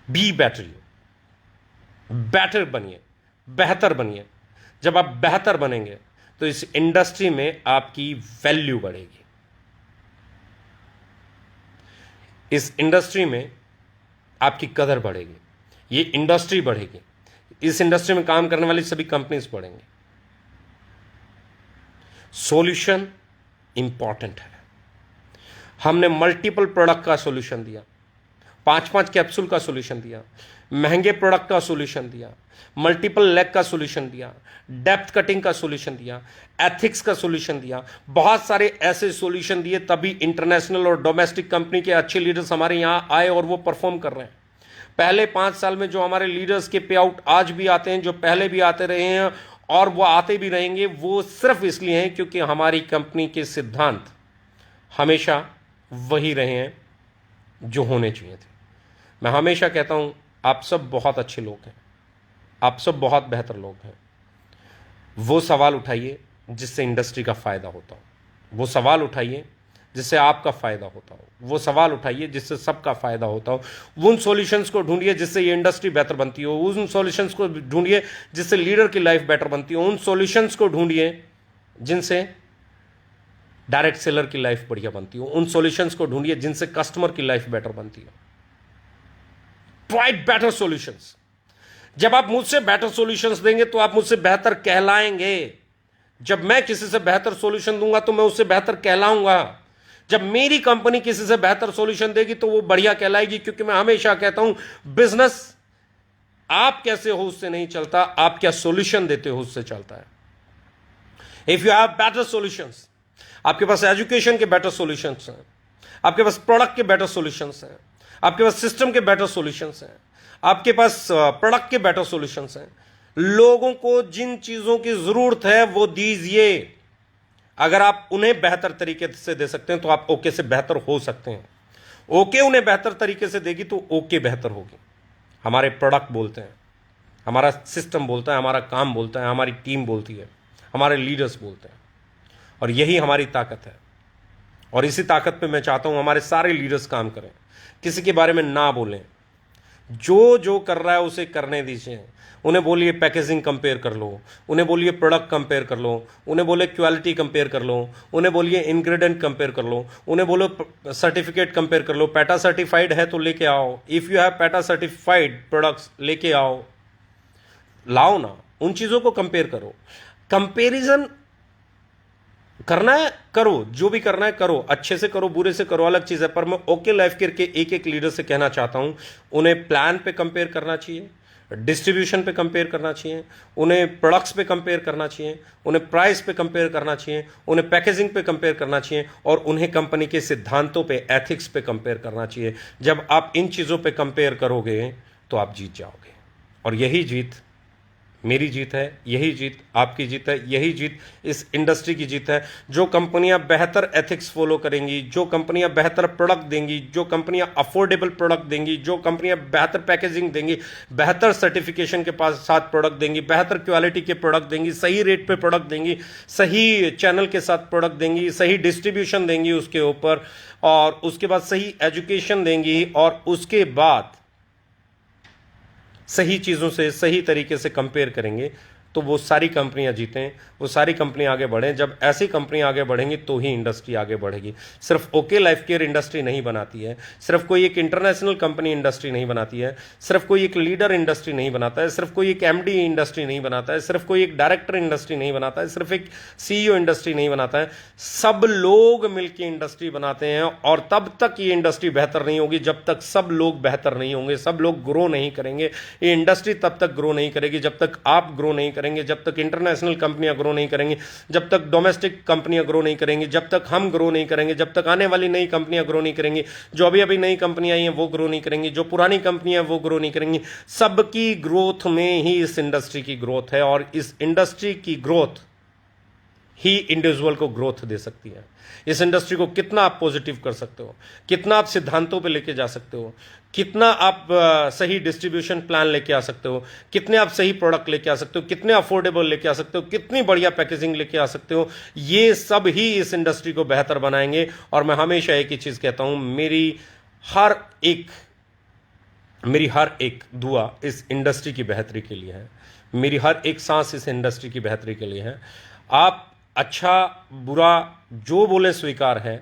बी बेटर, यू बेटर बनिए, बेहतर बनिए। जब आप बेहतर बनेंगे तो इस इंडस्ट्री में आपकी वैल्यू बढ़ेगी, इस इंडस्ट्री में आपकी कदर बढ़ेगी, ये इंडस्ट्री बढ़ेगी, इस इंडस्ट्री में काम करने वाली सभी कंपनीज बढ़ेंगी। सॉल्यूशन इंपॉर्टेंट है। हमने मल्टीपल प्रोडक्ट का सॉल्यूशन दिया, 5-5 कैप्सूल का सॉल्यूशन दिया, महंगे प्रोडक्ट का सॉल्यूशन दिया, मल्टीपल लेग का सॉल्यूशन दिया, डेप्थ कटिंग का सॉल्यूशन दिया, एथिक्स का सॉल्यूशन दिया, बहुत सारे ऐसे सॉल्यूशन दिए, तभी इंटरनेशनल और डोमेस्टिक कंपनी के अच्छे लीडर्स हमारे यहां आए और वो परफॉर्म कर रहे हैं। पहले 5 साल में जो हमारे लीडर्स के पे आउट आज भी आते हैं, जो पहले भी आते रहे हैं और वो आते भी रहेंगे, वो सिर्फ इसलिए हैं क्योंकि हमारी कंपनी के सिद्धांत हमेशा वही रहे हैं जो होने चाहिए थे। मैं हमेशा कहता हूं, आप सब बहुत अच्छे लोग हैं, आप सब बहुत बेहतर लोग हैं। वो सवाल उठाइए जिससे इंडस्ट्री का फायदा होता हो, वो सवाल उठाइए जिससे आपका फायदा होता हो, वो सवाल उठाइए जिससे सबका फायदा होता हो। उन सॉल्यूशंस को ढूंढिए जिससे ये इंडस्ट्री बेहतर बनती हो, उन सॉल्यूशंस को ढूंढिए जिससे लीडर की लाइफ बेटर बनती हो, उन सॉल्यूशंस को ढूंढिए जिनसे डायरेक्ट सेलर की लाइफ बढ़िया बनती हो, उन सॉल्यूशंस को ढूंढिए जिनसे कस्टमर की लाइफ बेटर बनती हो। Try better solutions. जब आप मुझसे बेटर सॉल्यूशंस देंगे तो आप मुझसे बेहतर कहलाएंगे। जब मैं किसी से बेहतर सॉल्यूशन दूंगा तो मैं उससे बेहतर कहलाऊंगा। जब मेरी कंपनी किसी से बेहतर सॉल्यूशन देगी तो वो बढ़िया कहलाएगी, क्योंकि मैं हमेशा कहता हूं, बिजनेस आप कैसे हो उससे नहीं चलता, आप क्या सॉल्यूशन देते हो उससे चलता है। If you have better solutions, आपके पास एजुकेशन के बेटर सॉल्यूशंस हैं, आपके पास प्रोडक्ट के बेटर सॉल्यूशंस हैं, आपके पास सिस्टम के बेटर सॉल्यूशंस हैं, आपके पास प्रोडक्ट के बेटर सॉल्यूशंस हैं, लोगों को जिन चीजों की जरूरत है वो दीजिए। अगर आप उन्हें बेहतर तरीके से दे सकते हैं तो आप ओके से बेहतर हो सकते हैं। ओके उन्हें बेहतर तरीके से देगी तो ओके बेहतर होगी। हमारे प्रोडक्ट बोलते हैं, हमारा सिस्टम बोलता है, हमारा काम बोलता है, हमारी टीम बोलती है, हमारे लीडर्स बोलते हैं, और यही हमारी ताकत है। और इसी ताकत पे मैं चाहता हूं हमारे सारे लीडर्स काम करें, किसी के बारे में ना बोलें, जो जो कर रहा है उसे करने दीजिए। उन्हें बोलिए पैकेजिंग कंपेयर कर लो, उन्हें बोलिए प्रोडक्ट कंपेयर कर लो, उन्हें बोले क्वालिटी कंपेयर कर लो, उन्हें बोलिए इंग्रेडिएंट कंपेयर कर लो, उन्हें बोलो सर्टिफिकेट कंपेयर कर लो। पैटा सर्टिफाइड है तो लेके आओ, if you have PETA certified products लेके आओ, लाओ ना, उन चीजों को कंपेयर करो। कंपेरिजन करना है करो, जो भी करना है करो, अच्छे से करो, बुरे से करो, अलग चीज है। पर मैं ओके लाइफ केयर के एक एक लीडर से कहना चाहता हूं, उन्हें प्लान पे कंपेयर करना चाहिए, डिस्ट्रीब्यूशन पे कंपेयर करना चाहिए, उन्हें प्रोडक्ट्स पे कंपेयर करना चाहिए, उन्हें प्राइस पे कंपेयर करना चाहिए, उन्हें पैकेजिंग पे कंपेयर करना चाहिए, और उन्हें कंपनी के सिद्धांतों पे, एथिक्स पे कंपेयर करना चाहिए। जब आप इन चीजों पे कंपेयर करोगे तो आप जीत जाओगे, और यही जीत मेरी जीत है, यही जीत आपकी जीत है, यही जीत इस इंडस्ट्री की जीत है। जो कंपनियां बेहतर एथिक्स फॉलो करेंगी, जो कंपनियां बेहतर प्रोडक्ट देंगी, जो कंपनियां अफोर्डेबल प्रोडक्ट देंगी, जो कंपनियां बेहतर पैकेजिंग देंगी, बेहतर सर्टिफिकेशन के पास साथ प्रोडक्ट देंगी, बेहतर क्वालिटी के प्रोडक्ट देंगी, सही रेट पे प्रोडक्ट देंगी, सही चैनल के साथ प्रोडक्ट देंगी, सही डिस्ट्रीब्यूशन देंगी उसके ऊपर, और उसके बाद सही एजुकेशन देंगी, और उसके बाद सही चीज़ों से सही तरीके से कंपेयर करेंगे, तो वो सारी कंपनियां जीतें, वो सारी कंपनियां आगे बढ़ें। जब ऐसी कंपनियां आगे बढ़ेंगी तो ही इंडस्ट्री आगे बढ़ेगी। सिर्फ ओके लाइफ केयर इंडस्ट्री नहीं बनाती है, सिर्फ कोई एक इंटरनेशनल कंपनी इंडस्ट्री नहीं बनाती है, सिर्फ कोई एक लीडर इंडस्ट्री नहीं बनाता है, सिर्फ कोई एक एमडी इंडस्ट्री नहीं बनाता है, सिर्फ कोई एक डायरेक्टर इंडस्ट्री नहीं बनाता है, सिर्फ एक सीईओ इंडस्ट्री नहीं बनाता है। सब लोग मिलकर इंडस्ट्री बनाते हैं, और तब तक ये इंडस्ट्री बेहतर नहीं होगी जब तक सब लोग बेहतर नहीं होंगे, सब लोग ग्रो नहीं करेंगे। ये इंडस्ट्री तब तक ग्रो नहीं करेगी जब तक आप ग्रो नहीं करेंगे, जब तक इंटरनेशनल कंपनियां ग्रो नहीं करेंगी, जब तक डोमेस्टिक कंपनियां ग्रो नहीं करेंगी, जब तक हम ग्रो नहीं करेंगे, जब तक आने वाली नई कंपनियां ग्रो नहीं करेंगी, जो अभी अभी नई कंपनियां आई हैं वो ग्रो नहीं करेंगी, जो पुरानी कंपनियां हैं वो ग्रो नहीं करेंगी। सबकी ग्रोथ में ही इस इंडस्ट्री की ग्रोथ है, और इस इंडस्ट्री की ग्रोथ ही इंडिविजुअल को ग्रोथ दे सकती है। इस इंडस्ट्री को कितना आप पॉजिटिव कर सकते हो, कितना आप सिद्धांतों पे लेके जा सकते हो, कितना आप सही डिस्ट्रीब्यूशन प्लान लेके आ सकते हो, कितने आप सही प्रोडक्ट लेके आ सकते हो, कितने अफोर्डेबल लेके आ सकते हो, कितनी बढ़िया पैकेजिंग लेके आ सकते हो, ये सब ही इस इंडस्ट्री को बेहतर बनाएंगे। और मैं हमेशा एक ही चीज कहता हूं, मेरी हर एक दुआ इस इंडस्ट्री की बेहतरी के लिए है, मेरी हर एक सांस इस इंडस्ट्री की बेहतरी के लिए है। आप अच्छा बुरा जो बोले स्वीकार है,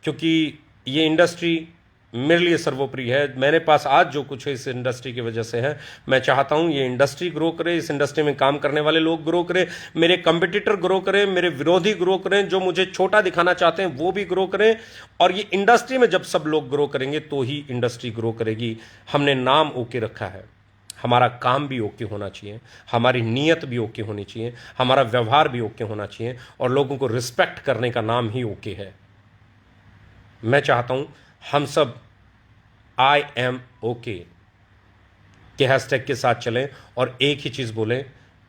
क्योंकि ये इंडस्ट्री मेरे लिए सर्वोपरि है। मेरे पास आज जो कुछ है इस इंडस्ट्री की वजह से है। मैं चाहता हूं ये इंडस्ट्री ग्रो करे, इस इंडस्ट्री में काम करने वाले लोग ग्रो करें, मेरे कंपटीटर ग्रो करें, मेरे विरोधी ग्रो करें, जो मुझे छोटा दिखाना चाहते हैं वो भी ग्रो करें। और ये इंडस्ट्री में जब सब लोग ग्रो करेंगे तो ही इंडस्ट्री ग्रो करेगी। हमने नाम ओके रखा है, हमारा काम भी ओके होना चाहिए, हमारी नीयत भी ओके होनी चाहिए, हमारा व्यवहार भी ओके होना चाहिए, और लोगों को रिस्पेक्ट करने का नाम ही ओके है। मैं चाहता हूं हम सब आई एम ओके के हैशटैग के साथ चलें, और एक ही चीज बोलें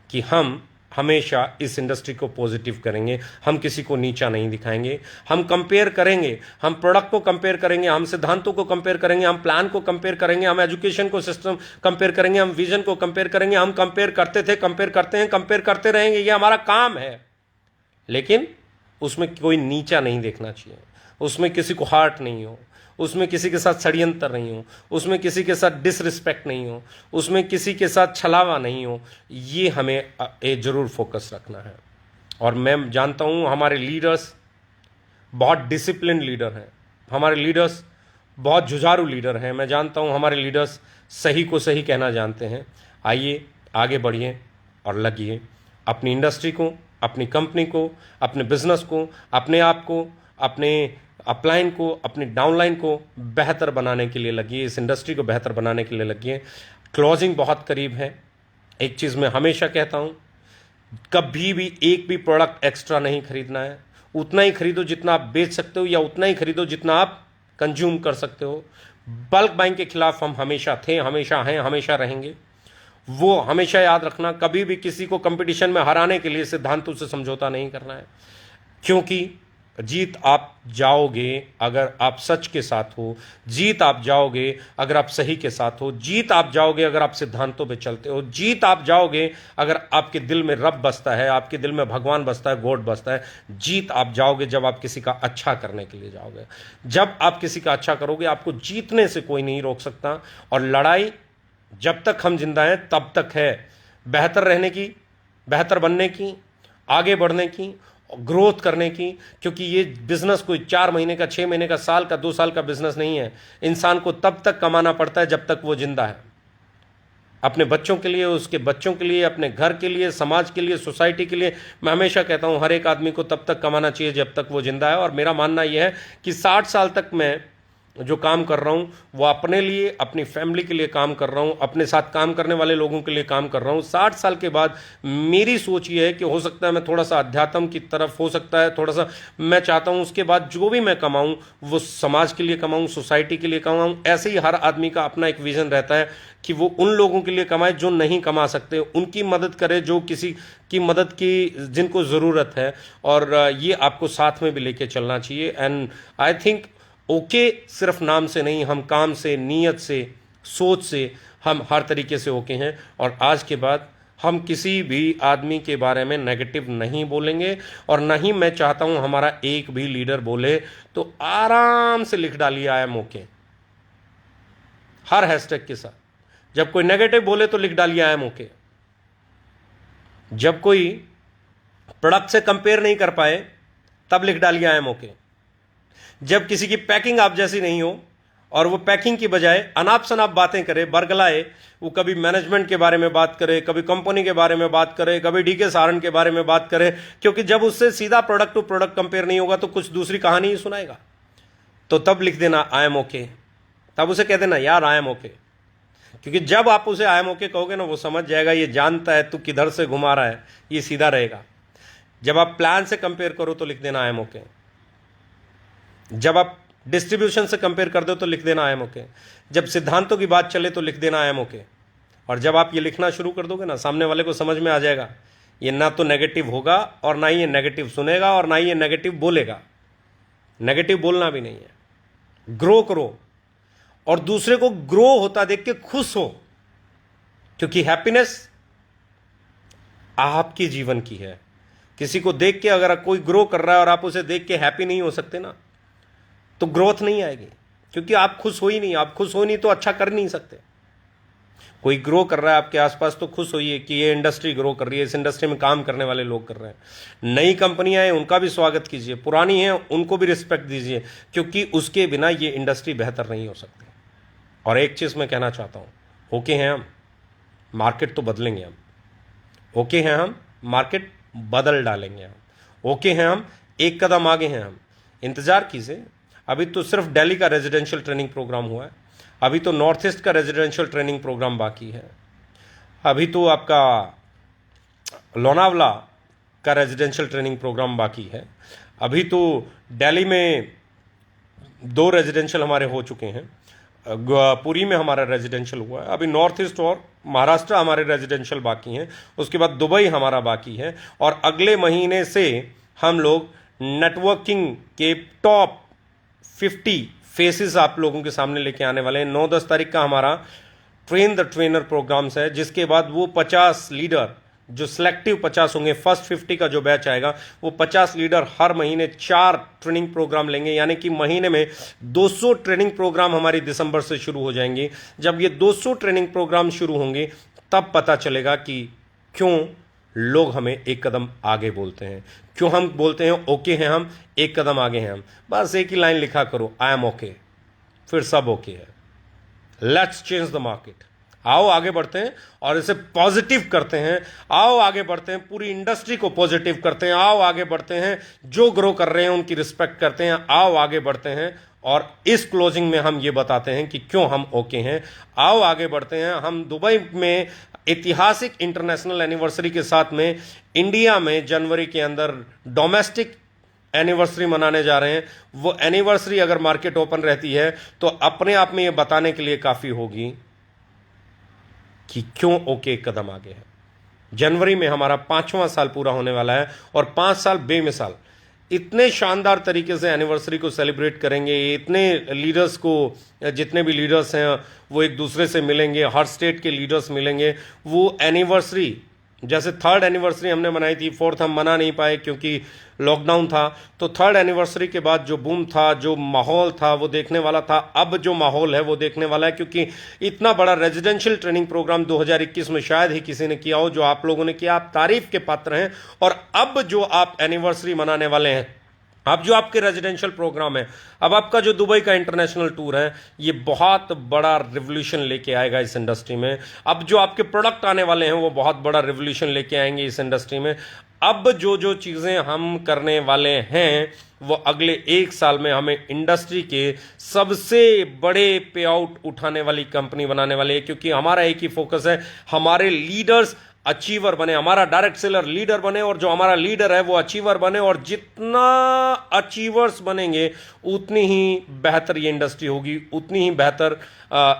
कि हम हमेशा इस इंडस्ट्री को पॉजिटिव करेंगे, हम किसी को नीचा नहीं दिखाएंगे, हम कंपेयर करेंगे, हम प्रोडक्ट को कंपेयर करेंगे, हम सिद्धांतों को कंपेयर करेंगे, हम प्लान को कंपेयर करेंगे, हम एजुकेशन को सिस्टम कंपेयर करेंगे, हम विजन को कंपेयर करेंगे। हम कंपेयर करते थे, कंपेयर करते हैं, कंपेयर करते रहेंगे, ये हमारा काम है। लेकिन उसमें कोई नीचा नहीं देखना चाहिए, उसमें किसी को हार्ट नहीं हो, उसमें किसी के साथ षड्यंत्र नहीं हो, उसमें किसी के साथ डिसरिस्पेक्ट नहीं हो, उसमें किसी के साथ छलावा नहीं हो। ये हमें जरूर फोकस रखना है। और मैं जानता हूँ हमारे लीडर्स बहुत डिसिप्लिन लीडर हैं, हमारे लीडर्स बहुत जुझारू लीडर हैं। मैं जानता हूँ हमारे लीडर्स सही को सही कहना जानते हैं। आइए आगे बढ़िए और लगिए अपनी इंडस्ट्री को, अपनी कंपनी को, अपने बिजनेस को, अपने आप को, अपने अपलाइन को, अपनी डाउनलाइन को बेहतर बनाने के लिए लगिए, इस इंडस्ट्री को बेहतर बनाने के लिए लगिए। क्लोजिंग बहुत करीब है। एक चीज़ मैं हमेशा कहता हूँ, कभी भी एक भी प्रोडक्ट एक्स्ट्रा नहीं खरीदना है। उतना ही खरीदो जितना आप बेच सकते हो, या उतना ही खरीदो जितना आप कंज्यूम कर सकते हो। बल्क बाइंग के खिलाफ हम हमेशा थे, हमेशा हैं, हमेशा रहेंगे। वो हमेशा याद रखना, कभी भी किसी को कंपटीशन में हराने के लिए सिद्धांतों से समझौता नहीं करना है, क्योंकि जीत आप जाओगे अगर आप सच के साथ हो, जीत आप जाओगे अगर आप सही के साथ हो, जीत आप जाओगे अगर आप सिद्धांतों पे चलते हो, जीत आप जाओगे अगर आपके दिल में रब बसता है, आपके दिल में भगवान बसता है, गॉड बसता है। जीत आप जाओगे जब आप किसी का अच्छा करने के लिए जाओगे। जब आप किसी का अच्छा करोगे, आपको जीतने से कोई नहीं रोक सकता। और लड़ाई जब तक हम जिंदा हैं तब तक है, बेहतर रहने की, बेहतर बनने की, आगे बढ़ने की, ग्रोथ करने की। क्योंकि ये बिजनेस कोई 4 महीने का, 6 महीने का, साल का, 2 साल का बिजनेस नहीं है। इंसान को तब तक कमाना पड़ता है जब तक वो जिंदा है, अपने बच्चों के लिए, उसके बच्चों के लिए, अपने घर के लिए, समाज के लिए, सोसाइटी के लिए। मैं हमेशा कहता हूं हर एक आदमी को तब तक कमाना चाहिए जब तक वो जिंदा है। और मेरा मानना यह है कि 60 साल तक मैं जो काम कर रहा हूँ वो अपने लिए, अपनी फैमिली के लिए काम कर रहा हूँ, अपने साथ काम करने वाले लोगों के लिए काम कर रहा हूँ। 60 साल के बाद मेरी सोच ये है कि हो सकता है मैं थोड़ा सा अध्यात्म की तरफ, हो सकता है थोड़ा सा, मैं चाहता हूँ उसके बाद जो भी मैं कमाऊँ वो समाज के लिए कमाऊँ, सोसाइटी के लिए कमाऊँ। ऐसे ही हर आदमी का अपना एक विजन रहता है कि वो उन लोगों के लिए कमाए जो नहीं कमा सकते, उनकी मदद करे, जो किसी की मदद की जिनको ज़रूरत है। और ये आपको साथ में भी लेके चलना चाहिए। एंड आई थिंक ओके सिर्फ नाम से नहीं, हम काम से, नीयत से, सोच से हम हर तरीके से ओके हैं। और आज के बाद हम किसी भी आदमी के बारे में नेगेटिव नहीं बोलेंगे, और ना ही मैं चाहता हूं हमारा एक भी लीडर बोले तो आराम से लिख डालिए I am okay her hashtag के साथ। जब कोई नेगेटिव बोले तो लिख डालिए आई एम ओके। जब कोई प्रोडक्ट से कंपेयर नहीं कर पाए तब लिख डालिए आई एम ओके। जब किसी की पैकिंग आप जैसी नहीं हो और वो पैकिंग की बजाय अनाप शनाप बातें करे, बरगलाए, वो कभी मैनेजमेंट के बारे में बात करे, कभी कंपनी के बारे में बात करे, कभी डीके सारन के बारे में बात करे, क्योंकि जब उससे सीधा प्रोडक्ट टू प्रोडक्ट कंपेयर नहीं होगा तो कुछ दूसरी कहानी ही सुनाएगा। तो तब लिख देना आई एम ओके, तब उसे कह देना यार आई एम ओके। क्योंकि जब आप उसे आई एम ओके कहोगे ना, वो समझ जाएगा, ये जानता है तू किधर से घुमा रहा है, ये सीधा रहेगा। जब आप प्लान से कंपेयर करो तो लिख देना आई एम ओके। जब आप डिस्ट्रीब्यूशन से कंपेयर कर दो तो लिख देना आई एम ओके। जब सिद्धांतों की बात चले तो लिख देना आई एम ओके। और जब आप ये लिखना शुरू कर दोगे ना, सामने वाले को समझ में आ जाएगा ये ना तो नेगेटिव होगा और ना ही ये नेगेटिव सुनेगा और ना ही ये नेगेटिव बोलेगा। नेगेटिव बोलना भी नहीं है। ग्रो करो और दूसरे को ग्रो होता देख के खुश हो, क्योंकि हैप्पीनेस आपके जीवन की है। किसी को देख के अगर कोई ग्रो कर रहा है और आप उसे देख के हैप्पी नहीं हो सकते ना, तो ग्रोथ नहीं आएगी, क्योंकि आप खुश हो ही नहीं। आप खुश हो नहीं तो अच्छा कर नहीं सकते। कोई ग्रो कर रहा है आपके आसपास तो खुश होइए कि ये इंडस्ट्री ग्रो कर रही है, इस इंडस्ट्री में काम करने वाले लोग कर रहे हैं। नई कंपनियां हैं उनका भी स्वागत कीजिए, पुरानी हैं उनको भी रिस्पेक्ट दीजिए, क्योंकि उसके बिना ये इंडस्ट्री बेहतर नहीं हो सकती। और एक चीज़ मैं कहना चाहता हूँ, ओके हैं हम, मार्केट तो बदलेंगे हम। ओके हैं हम, मार्केट बदल डालेंगे हम। ओके हैं हम, एक कदम आगे हैं हम। इंतज़ार कीजिए। अभी तो सिर्फ दिल्ली का रेजिडेंशियल ट्रेनिंग प्रोग्राम हुआ है, अभी तो नॉर्थ ईस्ट का रेजिडेंशियल ट्रेनिंग प्रोग्राम बाकी है, अभी तो आपका लोनावला का रेजिडेंशियल ट्रेनिंग प्रोग्राम बाकी है, अभी तो दिल्ली में 2 रेजिडेंशियल हमारे हो चुके हैं, पुरी में हमारा रेजिडेंशियल हुआ है, अभी नॉर्थ ईस्ट और महाराष्ट्र हमारे रेजिडेंशियल बाकी हैं, उसके बाद दुबई हमारा बाकी है। और अगले महीने से हम लोग नेटवर्किंग के टॉप 50 फेसेस आप लोगों के सामने लेके आने वाले हैं। 9-10 तारीख का हमारा ट्रेन द ट्रेनर प्रोग्राम्स है, जिसके बाद वो 50 लीडर जो सिलेक्टिव 50 होंगे, फर्स्ट 50 का जो बैच आएगा, वो 50 लीडर हर महीने 4 ट्रेनिंग प्रोग्राम लेंगे। यानी कि महीने में 200 ट्रेनिंग प्रोग्राम हमारी दिसंबर से शुरू हो जाएंगे। जब ये 200 ट्रेनिंग प्रोग्राम शुरू होंगे तब पता चलेगा कि क्यों लोग हमें एक कदम आगे बोलते हैं, क्यों हम बोलते हैं ओके हैं हम, एक कदम आगे हैं हम। बस एक ही लाइन लिखा करो, आई एम ओके, फिर सब ओके है। Let's change the market. आओ आगे बढ़ते हैं और इसे पॉजिटिव करते हैं। आओ आगे बढ़ते हैं, पूरी इंडस्ट्री को पॉजिटिव करते हैं। आओ आगे बढ़ते हैं, जो ग्रो कर रहे हैं उनकी रिस्पेक्ट करते हैं। आओ आगे बढ़ते हैं और इस क्लोजिंग में हम ये बताते हैं कि क्यों हम ओके हैं। आओ आगे बढ़ते हैं। हम दुबई में ऐतिहासिक इंटरनेशनल एनिवर्सरी के साथ में इंडिया में जनवरी के अंदर डोमेस्टिक एनिवर्सरी मनाने जा रहे हैं। वो एनिवर्सरी अगर मार्केट ओपन रहती है तो अपने आप में ये बताने के लिए काफ़ी होगी कि क्यों ओके एक कदम आगे है। जनवरी में हमारा 5वां साल पूरा होने वाला है और 5 साल बेमिसाल इतने शानदार तरीके से एनिवर्सरी को सेलिब्रेट करेंगे। इतने लीडर्स को, जितने भी लीडर्स हैं वो एक दूसरे से मिलेंगे, हर स्टेट के लीडर्स मिलेंगे। वो एनिवर्सरी, जैसे 3rd एनिवर्सरी हमने मनाई थी, 4th हम मना नहीं पाए क्योंकि लॉकडाउन था, तो 3rd एनिवर्सरी के बाद जो बूम था, जो माहौल था वो देखने वाला था। अब जो माहौल है वो देखने वाला है, क्योंकि इतना बड़ा रेजिडेंशियल ट्रेनिंग प्रोग्राम 2021 में शायद ही किसी ने किया हो, जो आप लोगों ने किया। आप तारीफ के पात्र हैं। और अब जो आप एनिवर्सरी मनाने वाले हैं अब जो आपके रेजिडेंशियल प्रोग्राम है, अब आपका जो दुबई का इंटरनेशनल टूर है, ये बहुत बड़ा रिवोल्यूशन लेके आएगा इस इंडस्ट्री में। अब जो आपके प्रोडक्ट आने वाले हैं वो बहुत बड़ा रिवोल्यूशन लेके आएंगे इस इंडस्ट्री में। अब जो जो चीज़ें हम करने वाले हैं वो अगले 1 साल में हमें इंडस्ट्री के सबसे बड़े पे आउट उठाने वाली कंपनी बनाने वाले हैं, क्योंकि हमारा एक ही फोकस है, हमारे लीडर्स अचीवर बने, हमारा डायरेक्ट सेलर लीडर बने, और जो हमारा लीडर है वो अचीवर बने। और जितना अचीवर्स बनेंगे उतनी ही बेहतर ये इंडस्ट्री होगी, उतनी ही बेहतर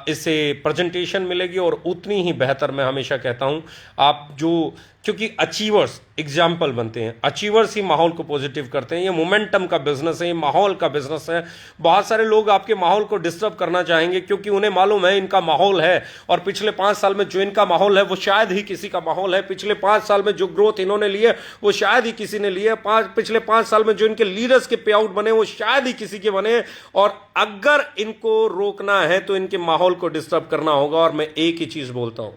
इसे प्रेजेंटेशन मिलेगी, और उतनी ही बेहतर, मैं हमेशा कहता हूं, आप जो, क्योंकि अचीवर्स एग्जाम्पल बनते हैं, अचीवर्स ही माहौल को पॉजिटिव करते हैं। ये मोमेंटम का बिजनेस है, ये माहौल का बिजनेस है। बहुत सारे लोग आपके माहौल को डिस्टर्ब करना चाहेंगे, क्योंकि उन्हें मालूम है इनका माहौल है, और पिछले 5 साल में जो इनका माहौल है वो शायद ही किसी का माहौल है। पिछले 5 साल में जो ग्रोथ इन्होंने ली है वो शायद ही किसी ने ली है। पिछले 5 साल में जो इनके लीडर्स के पे आउट बने वो शायद ही किसी के बने। और अगर इनको रोकना है तो इनके माहौल को डिस्टर्ब करना होगा। और मैं एक ही चीज बोलता हूं,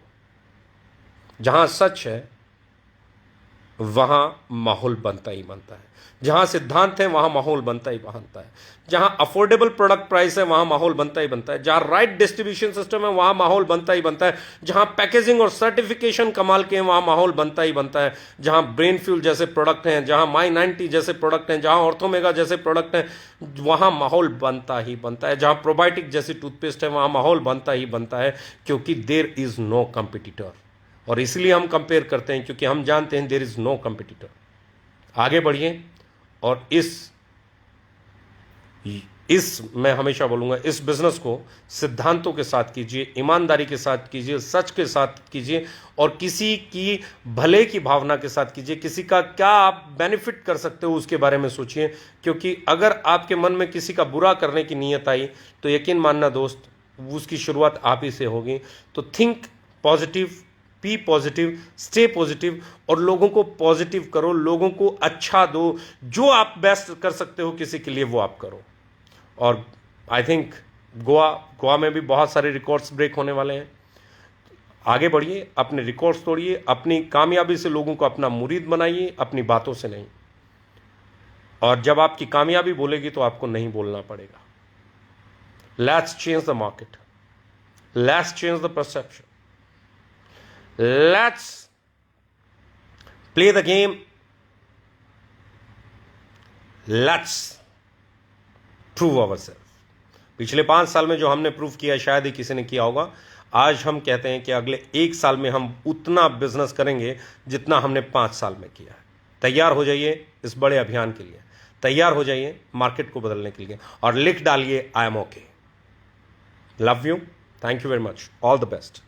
जहां सच है वहां माहौल बनता ही बनता है, जहां सिद्धांत है वहां माहौल बनता ही बनता है, जहां अफोर्डेबल प्रोडक्ट प्राइस है वहां माहौल बनता ही बनता है, जहां राइट डिस्ट्रीब्यूशन सिस्टम है वहां माहौल बनता ही बनता है, जहां पैकेजिंग और सर्टिफिकेशन कमाल के हैं वहां माहौल बनता ही बनता है, जहां ब्रेन फ्यूल जैसे प्रोडक्ट हैं, जहां माई 90 जैसे प्रोडक्ट हैं, जहां ऑर्थोमेगा जैसे प्रोडक्ट हैं, वहां माहौल बनता ही बनता है, जहां प्रोबायोटिक जैसी टूथपेस्ट है वहां माहौल बनता ही बनता है, क्योंकि देयर इज नो कंपिटिटर। और इसलिए हम कंपेयर करते हैं, क्योंकि हम जानते हैं देयर इज नो कंपिटिटर। आगे बढ़िए, और इस मैं हमेशा बोलूंगा, इस बिजनेस को सिद्धांतों के साथ कीजिए, ईमानदारी के साथ कीजिए, सच के साथ कीजिए, और किसी की भले की भावना के साथ कीजिए। किसी का क्या आप बेनिफिट कर सकते हो उसके बारे में सोचिए, क्योंकि अगर आपके मन में किसी का बुरा करने की नीयत आई तो यकीन मानना दोस्त, उसकी शुरुआत आप ही से होगी। तो think positive, be positive, stay positive, और लोगों को पॉजिटिव करो, लोगों को अच्छा दो। जो आप बेस्ट कर सकते हो किसी के लिए वो आप करो। और आई थिंक गोवा में भी बहुत सारे रिकॉर्ड्स ब्रेक होने वाले हैं। आगे बढ़िए, अपने रिकॉर्ड्स तोड़िए, अपनी कामयाबी से लोगों को अपना मुरीद बनाइए, अपनी बातों से नहीं। और जब आपकी कामयाबी बोलेगी तो आपको नहीं बोलना पड़ेगा। Let's change the market, let's change the perception, let's play the game, let's prove ourselves। पिछले 5 साल में जो हमने प्रूव किया शायद ही किसी ने किया होगा। आज हम कहते हैं कि अगले 1 साल में हम उतना बिजनेस करेंगे जितना हमने 5 साल में किया है। तैयार हो जाइए इस बड़े अभियान के लिए, तैयार हो जाइए मार्केट को बदलने के लिए, और लिख डालिए I am okay. Love you, thank you very much, all the best.